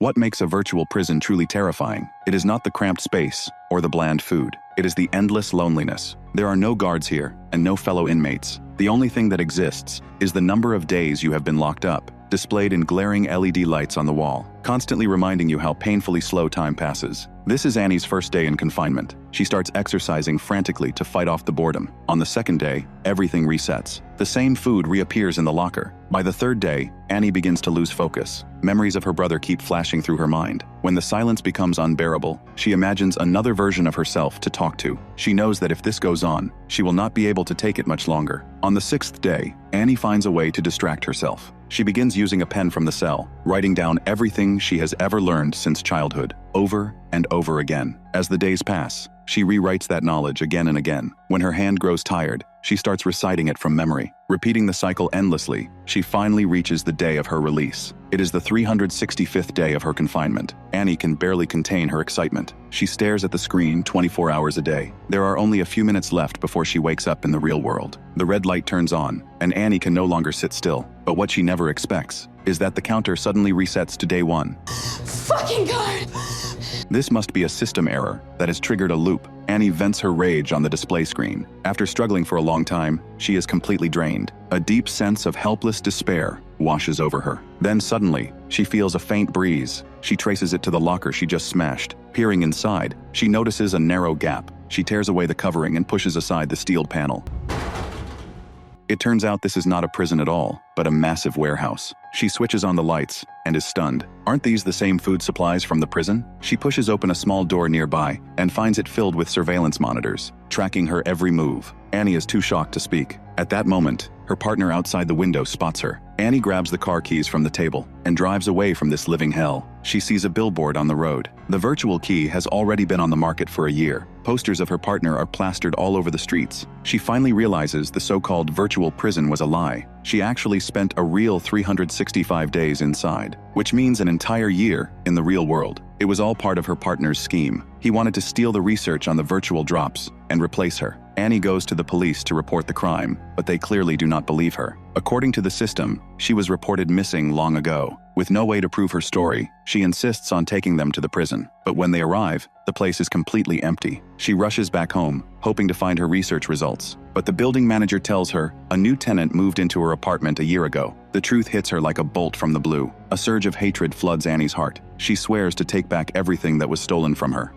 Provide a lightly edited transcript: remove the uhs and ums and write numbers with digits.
What makes a virtual prison truly terrifying? It is not the cramped space or the bland food. It is the endless loneliness. There are no guards here and no fellow inmates. The only thing that exists is the number of days you have been locked up, displayed in glaring LED lights on the wall, constantly reminding you how painfully slow time passes. This is Annie's first day in confinement. She starts exercising frantically to fight off the boredom. On the second day, everything resets. The same food reappears in the locker. By the third day, Annie begins to lose focus. Memories of her brother keep flashing through her mind. When the silence becomes unbearable, she imagines another version of herself to talk to. She knows that if this goes on, she will not be able to take it much longer. On the sixth day, Annie finds a way to distract herself. She begins using a pen from the cell, writing down everything she has ever learned since childhood, over and over again. As the days pass, she rewrites that knowledge again and again. When her hand grows tired, she starts reciting it from memory. Repeating the cycle endlessly, she finally reaches the day of her release. It is the 365th day of her confinement. Annie can barely contain her excitement. She stares at the screen 24 hours a day. There are only a few minutes left before she wakes up in the real world. The red light turns on, and Annie can no longer sit still. But what she never expects is that the counter suddenly resets to day one. Fucking guard! This must be a system error that has triggered a loop. Annie vents her rage on the display screen. After struggling for a long time, she is completely drained. A deep sense of helpless despair washes over her. Then suddenly, she feels a faint breeze. She traces it to the locker she just smashed. Peering inside, she notices a narrow gap. She tears away the covering and pushes aside the steel panel. It turns out this is not a prison at all, but a massive warehouse. She switches on the lights and is stunned. Aren't these the same food supplies from the prison? She pushes open a small door nearby and finds it filled with surveillance monitors, tracking her every move. Annie is too shocked to speak. At that moment, her partner outside the window spots her. Annie grabs the car keys from the table and drives away from this living hell. She sees a billboard on the road. The virtual key has already been on the market for a year. Posters of her partner are plastered all over the streets. She finally realizes the so-called virtual prison was a lie. She actually spent a real 365 days inside, which means an entire year in the real world. It was all part of her partner's scheme. He wanted to steal the research on the virtual drops and replace her. Annie goes to the police to report the crime, but they clearly do not believe her. According to the system, she was reported missing long ago. With no way to prove her story, she insists on taking them to the prison. But when they arrive, the place is completely empty. She rushes back home, hoping to find her research results. But the building manager tells her a new tenant moved into her apartment a year ago. The truth hits her like a bolt from the blue. A surge of hatred floods Annie's heart. She swears to take back everything that was stolen from her.